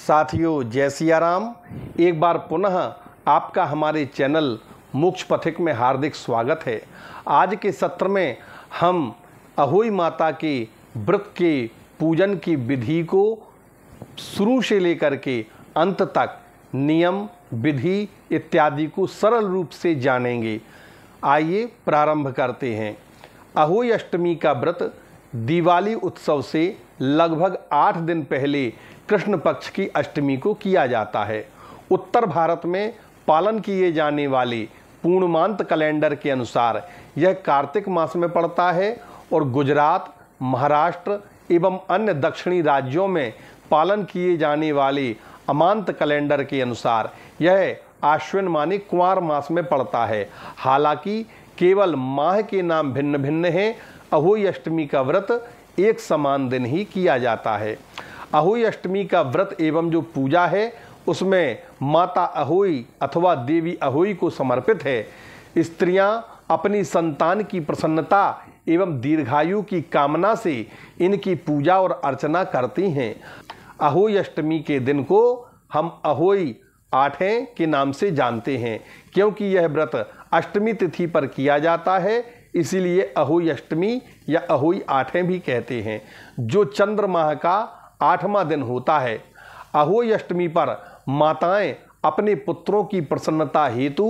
साथियों जय सिया राम। एक बार पुनः आपका हमारे चैनल मोक्ष पथिक में हार्दिक स्वागत है। आज के सत्र में हम अहोई माता के व्रत के पूजन की विधि को शुरू से लेकर के अंत तक नियम विधि इत्यादि को सरल रूप से जानेंगे। आइए प्रारंभ करते हैं। अहोई अष्टमी का व्रत दिवाली उत्सव से लगभग 8 दिन पहले कृष्ण पक्ष की अष्टमी को किया जाता है। उत्तर भारत में पालन किए जाने वाले पूर्णमांत कैलेंडर के अनुसार यह कार्तिक मास में पड़ता है और गुजरात, महाराष्ट्र एवं अन्य दक्षिणी राज्यों में पालन किए जाने वाले अमांत कैलेंडर के अनुसार यह आश्विन माने कुंवार मास में पड़ता है। हालांकि केवल माह के नाम भिन्न भिन्न हैं। अहोई अष्टमी का व्रत एक समान दिन ही किया जाता है। अहोई अष्टमी का व्रत एवं जो पूजा है उसमें माता अहोई अथवा देवी अहोई को समर्पित है। स्त्रियां अपनी संतान की प्रसन्नता एवं दीर्घायु की कामना से इनकी पूजा और अर्चना करती हैं। अहोई अष्टमी के दिन को हम अहोई आठें के नाम से जानते हैं, क्योंकि यह व्रत अष्टमी तिथि पर किया जाता है, इसीलिए अहोई अष्टमी या अहोई आठें भी कहते हैं, जो चंद्र माह का 8वां दिन होता है। अहोई अष्टमी पर माताएं अपने पुत्रों की प्रसन्नता हेतु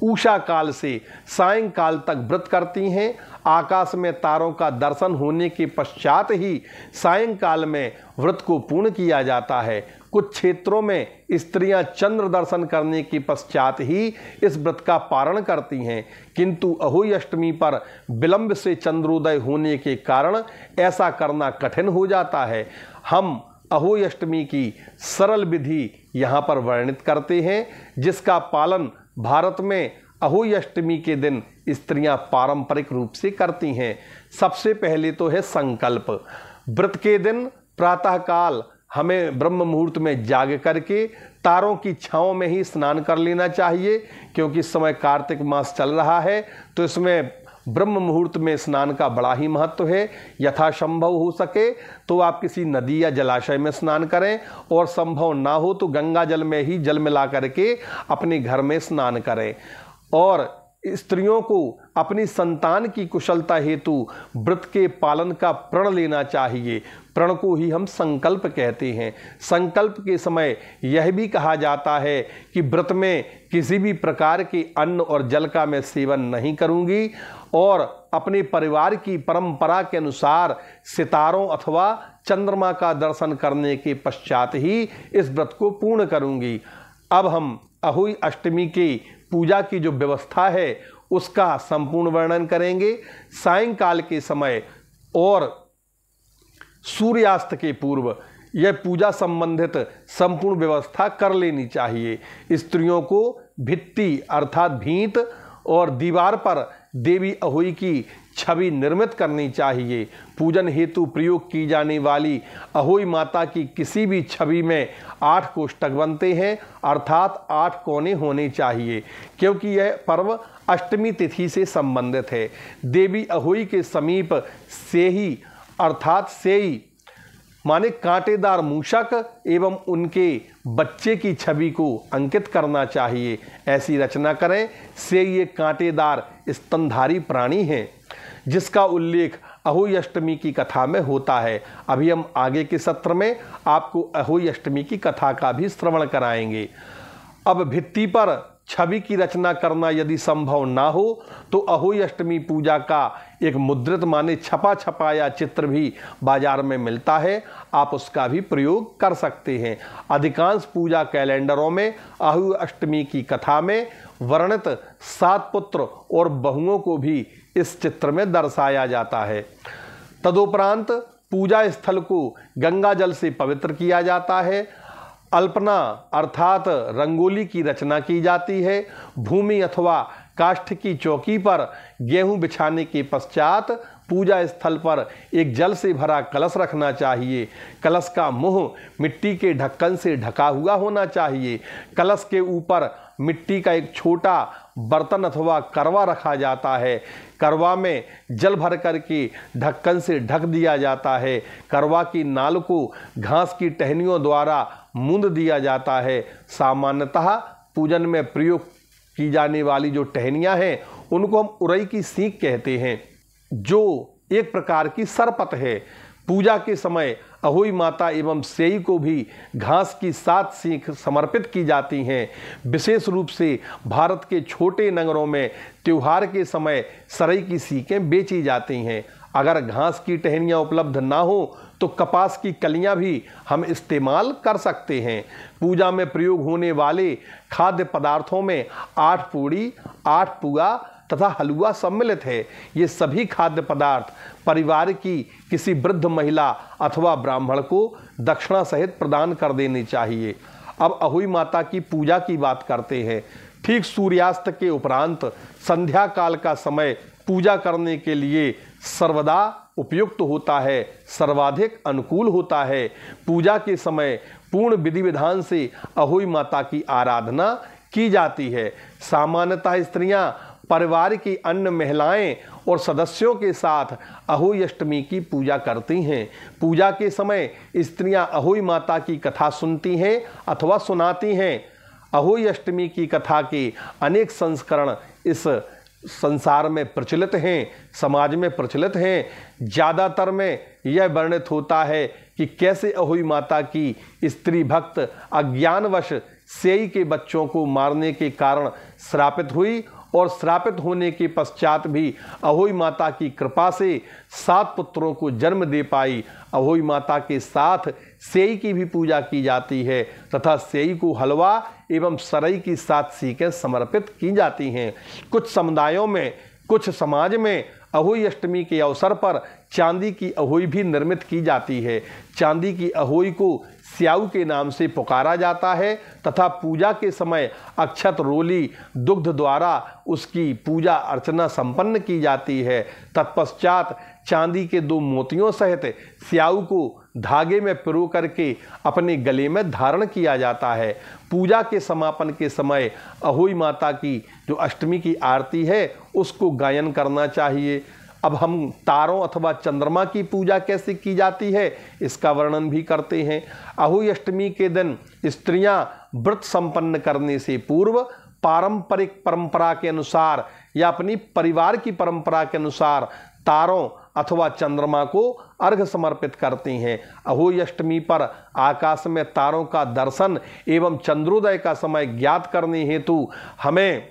उषा काल से सायंकाल तक व्रत करती हैं। आकाश में तारों का दर्शन होने के पश्चात ही सायंकाल में व्रत को पूर्ण किया जाता है। कुछ क्षेत्रों में स्त्रियां चंद्र दर्शन करने के पश्चात ही इस व्रत का पारण करती हैं, किंतु अहोई अष्टमी पर विलंब से चंद्रोदय होने के कारण ऐसा करना कठिन हो जाता है। हम अहोई अष्टमी की सरल विधि यहाँ पर वर्णित करते हैं, जिसका पालन भारत में अहोई अष्टमी के दिन स्त्रियां पारंपरिक रूप से करती हैं। सबसे पहले तो है संकल्प। व्रत के दिन प्रातःकाल हमें ब्रह्म मुहूर्त में जाग करके तारों की छांव में ही स्नान कर लेना चाहिए, क्योंकि इस समय कार्तिक मास चल रहा है, तो इसमें ब्रह्म मुहूर्त में स्नान का बड़ा ही महत्व है। यथासंभव हो सके तो आप किसी नदी या जलाशय में स्नान करें, और संभव ना हो तो गंगा जल में ही जल मिला करके अपने घर में स्नान करें। और स्त्रियों को अपनी संतान की कुशलता हेतु व्रत के पालन का प्रण लेना चाहिए। प्रण को ही हम संकल्प कहते हैं। संकल्प के समय यह भी कहा जाता है कि व्रत में किसी भी प्रकार के अन्न और जल का मैं सेवन नहीं करूंगी, और अपने परिवार की परंपरा के अनुसार सितारों अथवा चंद्रमा का दर्शन करने के पश्चात ही इस व्रत को पूर्ण करूंगी। अब हम अहोई अष्टमी की पूजा की जो व्यवस्था है उसका संपूर्ण वर्णन करेंगे। सायंकाल के समय और सूर्यास्त के पूर्व यह पूजा संबंधित संपूर्ण व्यवस्था कर लेनी चाहिए। स्त्रियों को भित्ति अर्थात भींत और दीवार पर देवी अहोई की छवि निर्मित करनी चाहिए। पूजन हेतु प्रयोग की जाने वाली अहोई माता की किसी भी छवि में 8 कोष्ठक बनते हैं, अर्थात 8 कोने होने चाहिए, क्योंकि यह पर्व अष्टमी तिथि से संबंधित है। देवी अहोई के समीप सेही अर्थात सेई माने कांटेदार मूषक एवं उनके बच्चे की छवि को अंकित करना चाहिए। ऐसी रचना करें। सेई एक कांटेदार स्तनधारी प्राणी है, जिसका उल्लेख अहोई अष्टमी की कथा में होता है। अभी हम आगे के सत्र में आपको अहोई अष्टमी की कथा का भी श्रवण कराएंगे। अब भित्ति पर छवि की रचना करना यदि संभव ना हो तो अहोई अष्टमी पूजा का एक मुद्रित माने छपा छपाया चित्र भी बाजार में मिलता है, आप उसका भी प्रयोग कर सकते हैं। अधिकांश पूजा कैलेंडरों में अहोई अष्टमी की कथा में वर्णित 7 पुत्र और बहुओं को भी इस चित्र में दर्शाया जाता है। तदुपरांत पूजा स्थल को गंगा जल से पवित्र किया जाता है। अल्पना अर्थात रंगोली की रचना की जाती है। भूमि अथवा काष्ठ की चौकी पर गेहूं बिछाने के पश्चात पूजा स्थल पर एक जल से भरा कलश रखना चाहिए। कलश का मुंह मिट्टी के ढक्कन से ढका हुआ होना चाहिए। कलश के ऊपर मिट्टी का एक छोटा बर्तन अथवा करवा रखा जाता है। करवा में जल भर करके ढक्कन से ढक दिया जाता है। करवा की नाल को घास की टहनियों द्वारा मूंद दिया जाता है। सामान्यतः पूजन में प्रयोग की जाने वाली जो टहनियाँ हैं उनको हम उरई की सींक कहते हैं, जो एक प्रकार की सरपत है। पूजा के समय अहोई माता एवं सेई को भी घास की 7 सींख समर्पित की जाती हैं। विशेष रूप से भारत के छोटे नगरों में त्योहार के समय सरई की सीखें बेची जाती हैं। अगर घास की टहनियाँ उपलब्ध ना हो तो कपास की कलियां भी हम इस्तेमाल कर सकते हैं। पूजा में प्रयोग होने वाले खाद्य पदार्थों में 8 पूड़ी, 8 पुआ तथा हलवा सम्मिलित है। ये सभी खाद्य पदार्थ परिवार की किसी वृद्ध महिला अथवा ब्राह्मण को दक्षिणा सहित प्रदान कर देनी चाहिए। अब अहोई माता की पूजा की बात करते हैं। ठीक सूर्यास्त के उपरांत संध्या काल का समय पूजा करने के लिए सर्वदा उपयुक्त होता है, सर्वाधिक अनुकूल होता है। पूजा के समय पूर्ण विधि विधान से अहोई माता की आराधना की जाती है। सामान्यतः स्त्रियां परिवार की अन्य महिलाएं और सदस्यों के साथ अहोई अष्टमी की पूजा करती हैं। पूजा के समय स्त्रियां अहोई माता की कथा सुनती हैं अथवा सुनाती हैं। अहोई अष्टमी की कथा के अनेक संस्करण इस संसार में प्रचलित हैं, समाज में प्रचलित हैं। ज़्यादातर में यह वर्णित होता है कि कैसे अहोई माता की स्त्री भक्त अज्ञानवश सेई के बच्चों को मारने के कारण श्रापित हुई और श्रापित होने के पश्चात भी अहोई माता की कृपा से 7 पुत्रों को जन्म दे पाई। अहोई माता के साथ सेई की भी पूजा की जाती है तथा सेई को हलवा एवं सरई की 7 सीखें समर्पित की जाती हैं। कुछ समुदायों में, कुछ समाज में अहोई अष्टमी के अवसर पर चांदी की अहोई भी निर्मित की जाती है। चांदी की अहोई को स्याऊ के नाम से पुकारा जाता है तथा पूजा के समय अक्षत, रोली, दुग्ध द्वारा उसकी पूजा अर्चना संपन्न की जाती है। तत्पश्चात चांदी के 2 मोतियों सहित स्याऊ को धागे में पिरो करके अपने गले में धारण किया जाता है। पूजा के समापन के समय अहोई माता की जो अष्टमी की आरती है उसको गायन करना चाहिए। अब हम तारों अथवा चंद्रमा की पूजा कैसे की जाती है इसका वर्णन भी करते हैं। अहोई अष्टमी के दिन स्त्रियां व्रत संपन्न करने से पूर्व पारंपरिक परंपरा के अनुसार या अपनी परिवार की परंपरा के अनुसार तारों अथवा चंद्रमा को अर्घ समर्पित करती हैं। अहोई अष्टमी पर आकाश में तारों का दर्शन एवं चंद्रोदय का समय ज्ञात करने हेतु हमें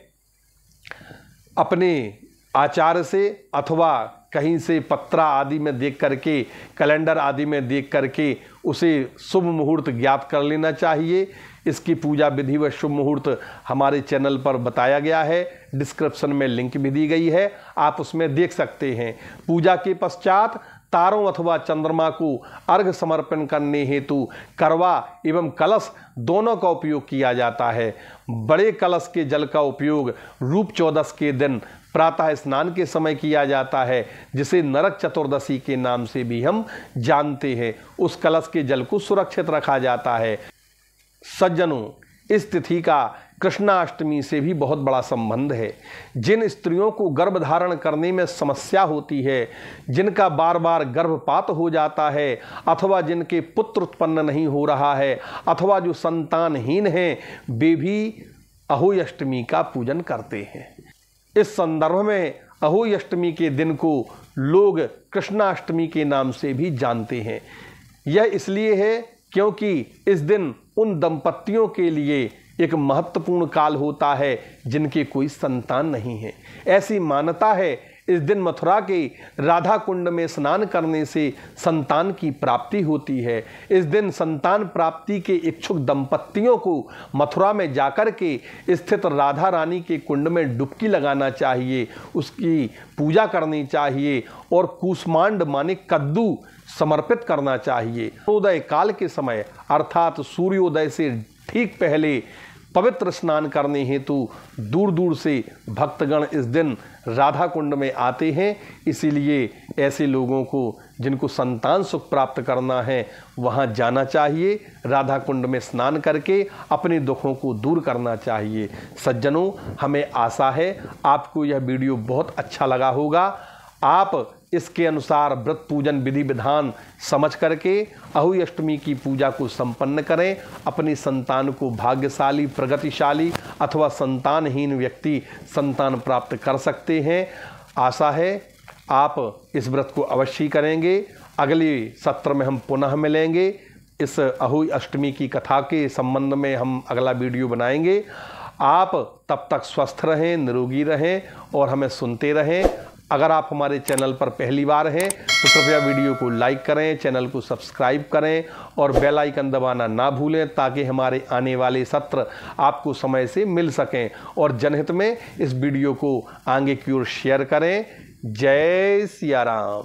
अपने आचार्य से अथवा कहीं से पत्रा आदि में देख करके, कैलेंडर आदि में देख करके उसे शुभ मुहूर्त ज्ञात कर लेना चाहिए। इसकी पूजा विधि व शुभ मुहूर्त हमारे चैनल पर बताया गया है, डिस्क्रिप्शन में लिंक भी दी गई है, आप उसमें देख सकते हैं। पूजा के पश्चात तारों अथवा चंद्रमा को अर्घ समर्पण करने हेतु करवा एवं कलश दोनों का उपयोग किया जाता है। बड़े कलश के जल का उपयोग रूप चौदस के दिन प्रातः स्नान के समय किया जाता है, जिसे नरक चतुर्दशी के नाम से भी हम जानते हैं। उस कलश के जल को सुरक्षित रखा जाता है। सज्जनों, इस तिथि का कृष्णाष्टमी से भी बहुत बड़ा संबंध है। जिन स्त्रियों को गर्भ धारण करने में समस्या होती है, जिनका बार बार गर्भपात हो जाता है अथवा जिनके पुत्र उत्पन्न नहीं हो रहा है अथवा जो संतानहीन हैं, वे भी अहोई अष्टमी का पूजन करते हैं। इस संदर्भ में अहोई अष्टमी के दिन को लोग कृष्णाष्टमी के नाम से भी जानते हैं। यह इसलिए है क्योंकि इस दिन उन दंपतियों के लिए एक महत्वपूर्ण काल होता है जिनके कोई संतान नहीं है। ऐसी मान्यता है इस दिन मथुरा के राधा कुंड में स्नान करने से संतान की प्राप्ति होती है। इस दिन संतान प्राप्ति के इच्छुक दंपतियों को मथुरा में जाकर के स्थित राधा रानी के कुंड में डुबकी लगाना चाहिए, उसकी पूजा करनी चाहिए और कूष्मांड माने कद्दू समर्पित करना चाहिए। उदय काल के समय अर्थात सूर्योदय से ठीक पहले पवित्र स्नान करने हेतु दूर दूर से भक्तगण इस दिन राधा कुंड में आते हैं। इसीलिए ऐसे लोगों को जिनको संतान सुख प्राप्त करना है वहाँ जाना चाहिए। राधा कुंड में स्नान करके अपने दुखों को दूर करना चाहिए। सज्जनों, हमें आशा है आपको यह वीडियो बहुत अच्छा लगा होगा। आप इसके अनुसार व्रत पूजन विधि विधान समझ करके अहोई अष्टमी की पूजा को संपन्न करें। अपनी संतान को भाग्यशाली, प्रगतिशाली अथवा संतानहीन व्यक्ति संतान प्राप्त कर सकते हैं। आशा है आप इस व्रत को अवश्य करेंगे। अगले सत्र में हम पुनः मिलेंगे। इस अहोई अष्टमी की कथा के संबंध में हम अगला वीडियो बनाएंगे। आप तब तक स्वस्थ रहें, निरोगी रहें और हमें सुनते रहें। अगर आप हमारे चैनल पर पहली बार हैं तो कृपया वीडियो को लाइक करें, चैनल को सब्सक्राइब करें और बेल आइकन दबाना ना भूलें ताकि हमारे आने वाले सत्र आपको समय से मिल सकें। और जनहित में इस वीडियो को आगे की ओर शेयर करें। जय सिया राम।